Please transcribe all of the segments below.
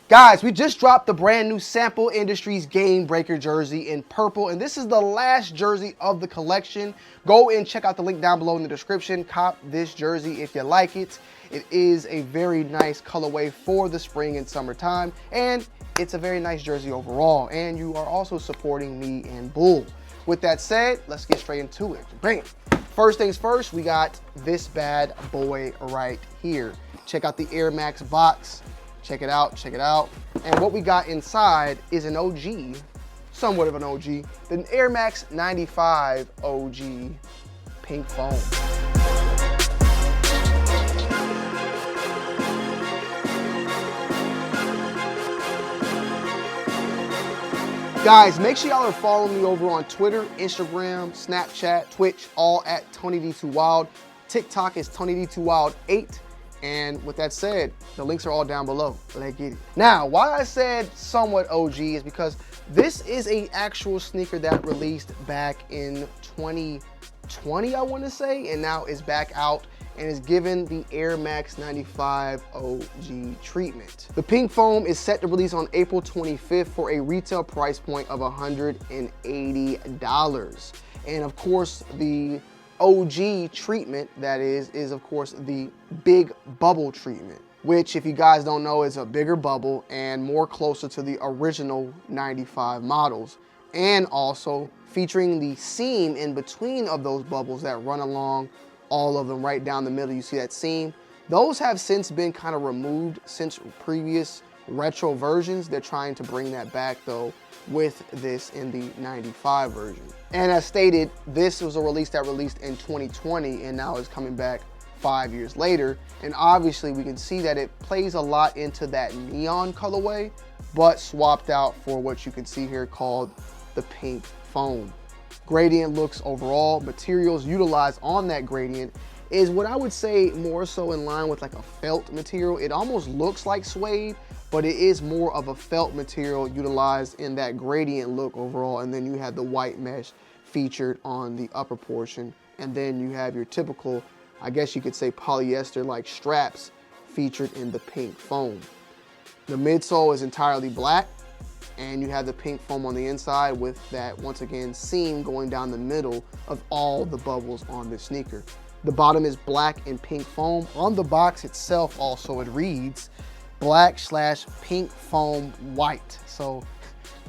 Guys, we just dropped the brand new Sample Industries Game Breaker jersey in purple, and this is the last jersey of the collection. Go and check out the link down below in the description. Cop this jersey if you like it. It is a very nice colorway for the spring and summertime, and it's a very nice jersey overall, and you are also supporting me and Bull. With that said, let's get straight into it. Bam! First things first, we got this bad boy right here. Check out the Air Max box. Check it out, check it out. And what we got inside is an OG, somewhat of an OG, the Air Max 95 OG pink foam. Guys, make sure y'all are following me over on Twitter, Instagram, Snapchat, Twitch, all at TonyD2Wild. TikTok is TonyD2Wild8. And with that said, the links are all down below. Let's get it. Now, why I said somewhat OG is because this is an actual sneaker that released back in 2020, I want to say, and now is back out and is given the Air Max 95 OG treatment. The pink foam is set to release on April 25th for a retail price point of $180. And of course, the OG treatment, that is of course the big bubble treatment, which if you guys don't know is a bigger bubble and more closer to the original 95 models, and also featuring the seam in between of those bubbles that run along all of them right down the middle. You see that seam? Those have since been kind of removed since previous retro versions. They're trying to bring that back though with this in the 95 version. And as stated, this was a release that released in 2020 and now is coming back 5 years later. And obviously we can see that it plays a lot into that neon colorway, but swapped out for what you can see here called the pink foam. Gradient looks overall, materials utilized on that gradient is what I would say more so in line with like a felt material. It almost looks like suede, but it is more of a felt material utilized in that gradient look overall. And then you have the white mesh featured on the upper portion. And then you have your typical, I guess you could say polyester-like straps featured in the pink foam. The midsole is entirely black, and you have the pink foam on the inside with that, once again, seam going down the middle of all the bubbles on this sneaker. The bottom is black and pink foam. On the box itself also it reads black/pink foam white. So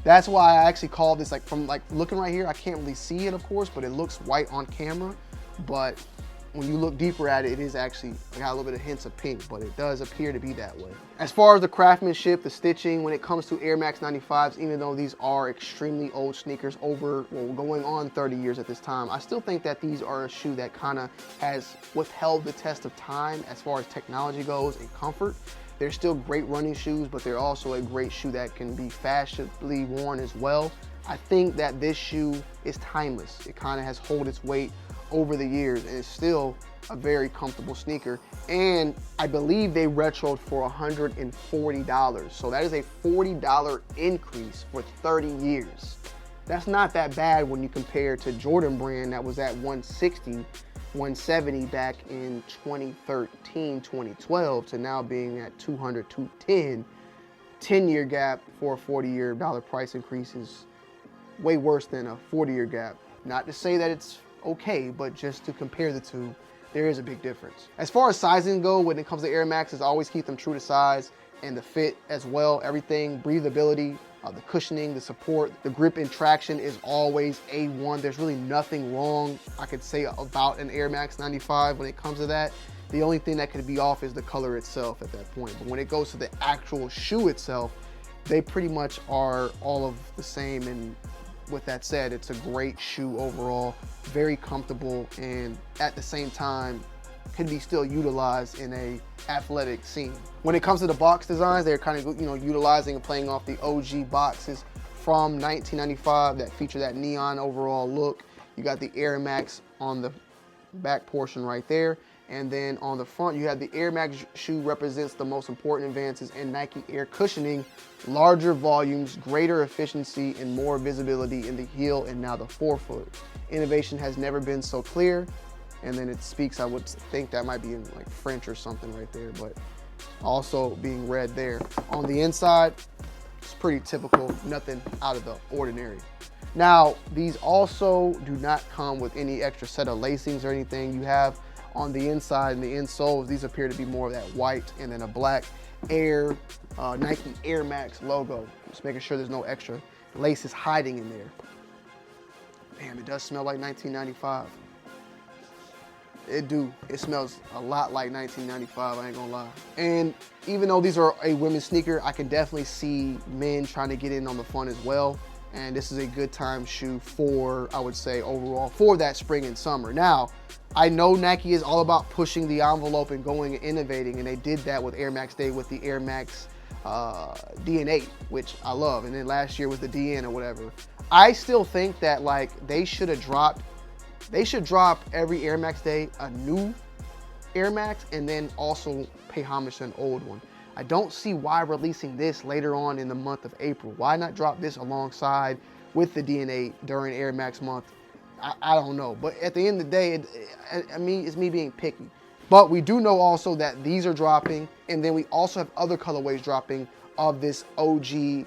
that's why I actually call this, like from like looking right here, I can't really see it of course, but it looks white on camera. But when you look deeper at it, it is actually got a little bit of hints of pink, but it does appear to be that way. As far as the craftsmanship, the stitching, when it comes to Air Max 95s, even though these are extremely old sneakers, going on 30 years at this time, I still think that these are a shoe that kind of has withheld the test of time as far as technology goes and comfort. They're still great running shoes, but they're also a great shoe that can be fashionably worn as well. I think that this shoe is timeless. It kind of has held its weight over the years and it's still a very comfortable sneaker. And I believe they retroed for $140. So that is a $40 increase for 30 years. That's not that bad when you compare to Jordan brand that was at $160, $170 back in 2013, 2012 to now being at $200, $210. 10-year gap for a $40 price increase is way worse than a 40-year gap. Not to say that it's okay, but just to compare the two, there is a big difference. As far as sizing go, when it comes to Air Maxes, always keep them true to size and the fit as well. Everything, breathability, the cushioning, the support, the grip and traction is always A1. There's really nothing wrong I could say about an Air Max 95 when it comes to that. The only thing that could be off is the color itself at that point. But when it goes to the actual shoe itself, they pretty much are all of the same. And with that said, it's a great shoe overall, very comfortable, and at the same time can be still utilized in a athletic scene. When it comes to the box designs, they're kind of utilizing and playing off the OG boxes from 1995 that feature that neon overall look. You got the Air Max on the back portion right there, and then on the front you have the Air Max shoe represents the most important advances in Nike Air cushioning, larger volumes, greater efficiency, and more visibility in the heel and now the forefoot. Innovation has never been so clear. And then it speaks, I would think that might be in like French or something right there, but also being red there. On the inside, it's pretty typical, nothing out of the ordinary. Now, these also do not come with any extra set of lacings or anything. You have on the inside and the insoles, these appear to be more of that white and then a black Nike Air Max logo. Just making sure there's no extra laces hiding in there. Damn, it does smell like 1995. It do. It smells a lot like 1995, I ain't gonna lie. And even though these are a women's sneaker, I can definitely see men trying to get in on the fun as well. And this is a good time shoe for, I would say, overall, for that spring and summer. Now, I know Nike is all about pushing the envelope and going and innovating, and they did that with Air Max Day with the Air Max DN8, which I love. And then last year was the DN or whatever. I still think that like they should drop every Air Max Day a new Air Max and then also pay homage to an old one. I don't see why releasing this later on in the month of April. Why not drop this alongside with the DN8 during Air Max month? I don't know, but at the end of the day, I mean, it's me being picky. But we do know also that these are dropping, and then we also have other colorways dropping of this OG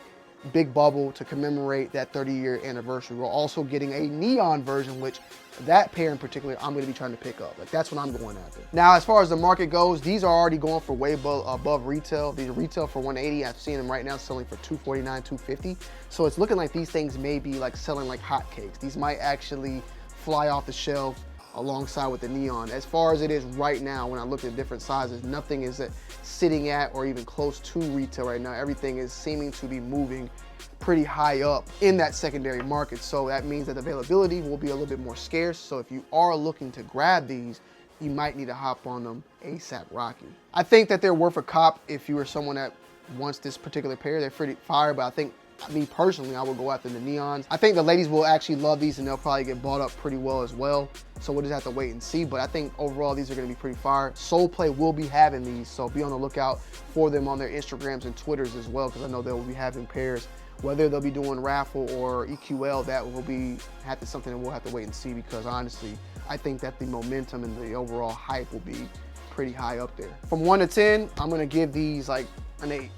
Big Bubble to commemorate that 30-year anniversary. We're also getting a neon version, which that pair in particular, I'm going to be trying to pick up. Like, that's what I'm going after. Now, as far as the market goes, these are already going for way above retail. These are retail for $180. I've seen them right now selling for $249, $250. So it's looking like these things may be like selling like hotcakes. These might actually fly off the shelf alongside with the neon. As far as it is right now, when I look at different sizes, nothing is sitting at or even close to retail right now. Everything is seeming to be moving pretty high up in that secondary market. So that means that availability will be a little bit more scarce. So if you are looking to grab these, you might need to hop on them ASAP Rocky. I think that they're worth a cop if you are someone that wants this particular pair. They're pretty fire, but I think me personally, I would go after the neons. I think the ladies will actually love these and they'll probably get bought up pretty well as well. So we'll just have to wait and see. But I think overall, these are gonna be pretty fire. Soul Play will be having these, so be on the lookout for them on their Instagrams and Twitters as well, because I know they will be having pairs. Whether they'll be doing raffle or EQL, that will be something that we'll have to wait and see, because honestly, I think that the momentum and the overall hype will be pretty high up there. From 1 to 10, I'm gonna give these like an 8.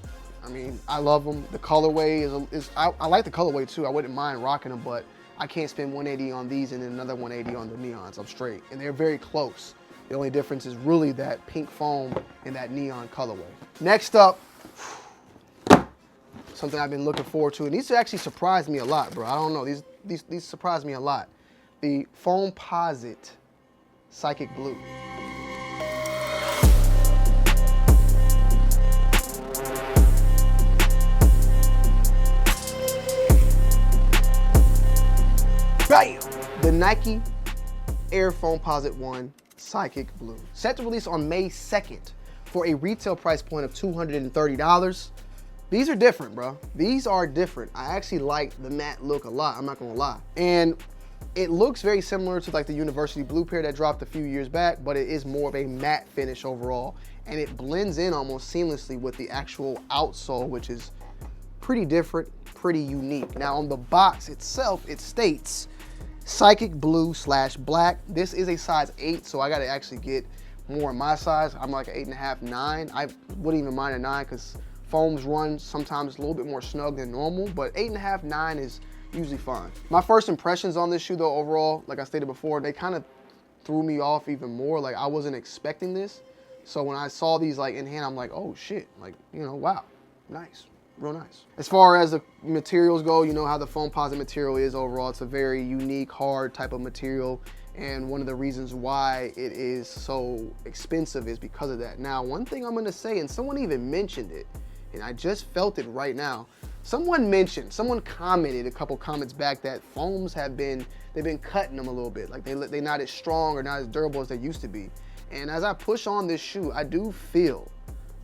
I mean, I love them. The colorway I like the colorway too. I wouldn't mind rocking them, but I can't spend 180 on these and then another 180 on the neons. I'm straight. And they're very close. The only difference is really that pink foam and that neon colorway. Next up, something I've been looking forward to, and these actually surprised me a lot, bro. I don't know, these surprised me a lot. The Foamposite Psychic Blue. Bam! The Nike Air Foamposite One Psychic Blue. Set to release on May 2nd for a retail price point of $230. These are different, bro. These are different. I actually like the matte look a lot, I'm not gonna lie. And it looks very similar to like the University Blue pair that dropped a few years back, but it is more of a matte finish overall. And it blends in almost seamlessly with the actual outsole, which is pretty different, pretty unique. Now on the box itself, it states Psychic Blue / black. This is a size 8, so I gotta actually get more in my size. I'm like an 8.5, 9. I wouldn't even mind a 9 because foams run sometimes a little bit more snug than normal, but 8.5, 9 is usually fine. My first impressions on this shoe though, overall, like I stated before, they kind of threw me off even more. Like I wasn't expecting this. So when I saw these like in hand, I'm like, oh shit, like, you know, wow, nice. Real nice. As far as the materials go, you know how the Foamposite material is overall. It's a very unique, hard type of material. And one of the reasons why it is so expensive is because of that. Now, one thing I'm gonna say, and someone even mentioned it, and I just felt it right now. Someone commented a couple comments back that foams they've been cutting them a little bit. Like they're not as strong or not as durable as they used to be. And as I push on this shoe, I do feel,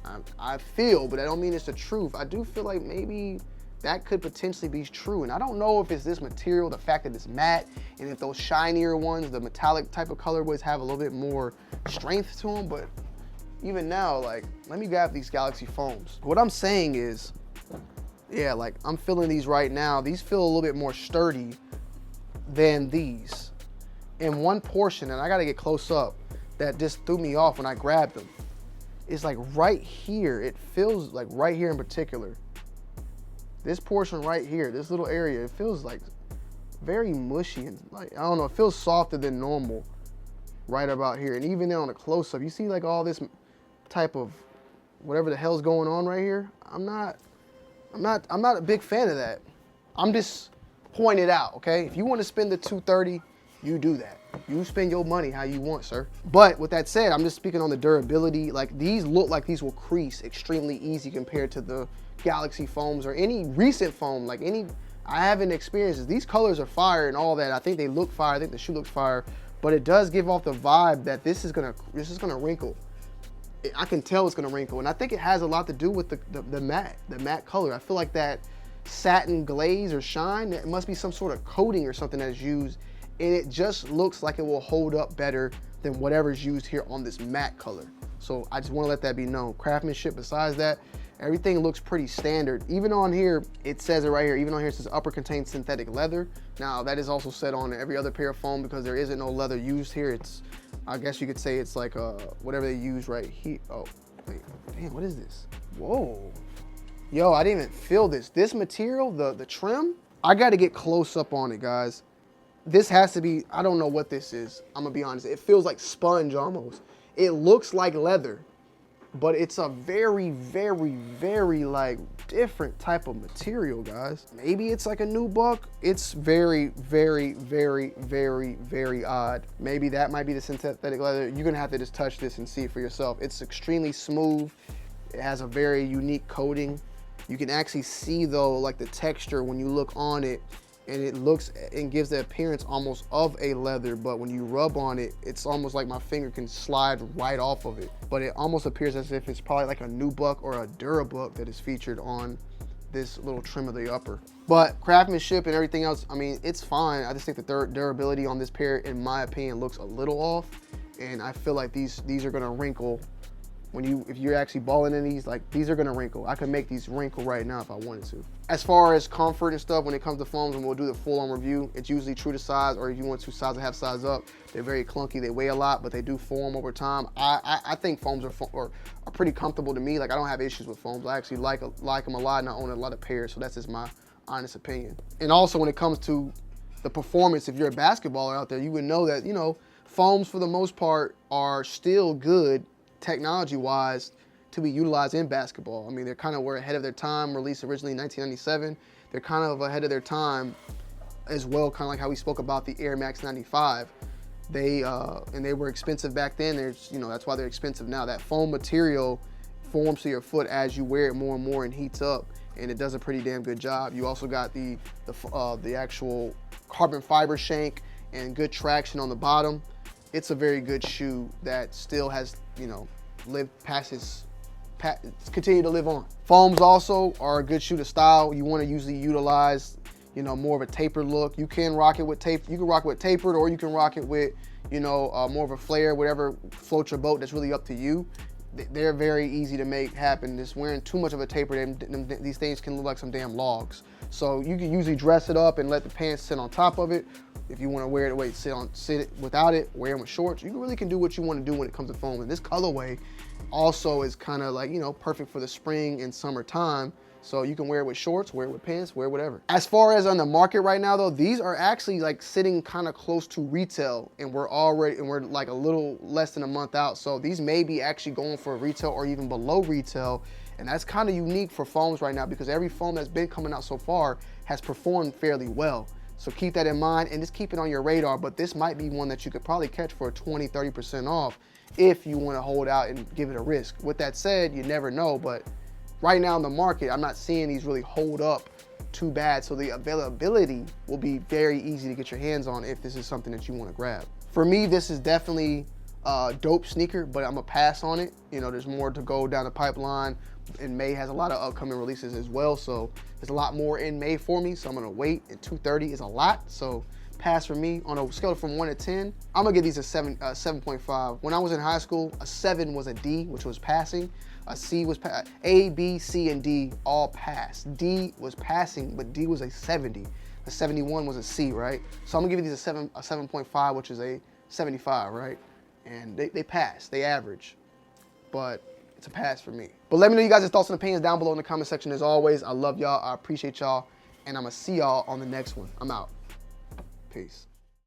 but I don't mean it's the truth. I do feel like maybe that could potentially be true. And I don't know if it's this material, the fact that it's matte, and if those shinier ones, the metallic type of colorways have a little bit more strength to them. But even now, like, let me grab these Galaxy foams. What I'm saying is, yeah, like I'm feeling these right now. These feel a little bit more sturdy than these. In one portion, and I gotta get close up, that just threw me off when I grabbed them. is like right here. It feels like right here in particular. This portion right here, this little area, it feels like very mushy and like, I don't know, it feels softer than normal right about here. And even then on a close-up, you see like all this type of whatever the hell's going on right here. I'm not a big fan of that. I'm just pointing it out, okay? If you want to spend the $230, you do that. You spend your money how you want, sir. But with that said, I'm just speaking on the durability. Like these look like these will crease extremely easy compared to the Galaxy foams or any recent foam. Like I haven't experienced this. These colors are fire and all that. I think they look fire. I think the shoe looks fire, but it does give off the vibe that this is gonna wrinkle. I can tell it's gonna wrinkle, and I think it has a lot to do with the matte color. I feel like that satin glaze or shine, it must be some sort of coating or something that's used, and it just looks like it will hold up better than whatever's used here on this matte color. So I just want to let that be known. Craftsmanship, besides that, everything looks pretty standard. Even on here, it says it right here, even on here it says upper contains synthetic leather. Now that is also said on every other pair of foam because there isn't no leather used here. It's, I guess you could say it's like whatever they use right here. Oh, wait, damn, what is this? Whoa. Yo, I didn't even feel this. This material, the trim, I got to get close up on it, guys. This has to be, I don't know what this is. I'm gonna be honest. It feels like sponge almost. It looks like leather, but it's a very, very, very like different type of material, guys. Maybe it's like a nubuck. It's very, very, very, very, very odd. Maybe that might be the synthetic leather. You're gonna have to just touch this and see it for yourself. It's extremely smooth. It has a very unique coating. You can actually see though, like the texture when you look on it, and it looks and gives the appearance almost of a leather, but when you rub on it, it's almost like my finger can slide right off of it. But it almost appears as if it's probably like a nubuck or a durabuck that is featured on this little trim of the upper. But craftsmanship and everything else, I mean, it's fine. I just think the durability on this pair, in my opinion, looks a little off, and I feel like these are gonna wrinkle. If you're actually balling in these, like these are gonna wrinkle. I could make these wrinkle right now if I wanted to. As far as comfort and stuff, when it comes to foams, and we'll do the full-on review, it's usually true to size, or if you want to size and half size up, they're very clunky. They weigh a lot, but they do form over time. I think foams are pretty comfortable to me. Like I don't have issues with foams. I actually like them a lot, and I own a lot of pairs, so that's just my honest opinion. And also when it comes to the performance, if you're a basketballer out there, you would know that, you know, foams for the most part are still good technology-wise to be utilized in basketball. I mean, they're kind of were ahead of their time, released originally in 1997. They're kind of ahead of their time as well, kind of like how we spoke about the Air Max 95. And they were expensive back then. That's why they're expensive now. That foam material forms to your foot as you wear it more and more and heats up, and it does a pretty damn good job. You also got the actual carbon fiber shank and good traction on the bottom. It's a very good shoe that still has, lived past its continue to live on. Foams also are a good shoe to style. You want to usually utilize, more of a tapered look. You can rock it with tape. You can rock it with tapered, or you can rock it with, more of a flare, whatever floats your boat. That's really up to you. They're very easy to make happen. Just wearing too much of a taper, these things can look like some damn logs. So you can usually dress it up and let the pants sit on top of it. If you want to wear it, sit without it, wear them with shorts. You really can do what you want to do when it comes to foam. And this colorway also is kind of like, perfect for the spring and summer time. So you can wear it with shorts, wear it with pants, wear whatever. As far as on the market right now though, these are actually like sitting kind of close to retail, and we're like a little less than a month out. So these may be actually going for retail or even below retail. And that's kind of unique for foams right now, because every foam that's been coming out so far has performed fairly well. So keep that in mind and just keep it on your radar. But this might be one that you could probably catch for 20, 30% off if you want to hold out and give it a risk. With that said, you never know, but right now in the market, I'm not seeing these really hold up too bad. So the availability will be very easy to get your hands on if this is something that you want to grab. For me, this is definitely a dope sneaker, but I'm gonna pass on it. There's more to go down the pipeline. And May has a lot of upcoming releases as well, so there's a lot more in May for me, so I'm gonna wait. And 230 is a lot, so pass for me. On a scale from 1 to 10, I'm gonna give these a 7.5. When I was in high school, a 7 was a D, which was passing. A C was A, B, C, and D all passed. D was passing, but D was a 70. A 71 was a C, right? So I'm gonna give these a 7.5, which is a 75, right? And they pass, they average. But it's a pass for me. But let me know you guys' thoughts and opinions down below in the comment section as always. I love y'all, I appreciate y'all, and I'm gonna see y'all on the next one. I'm out. Peace.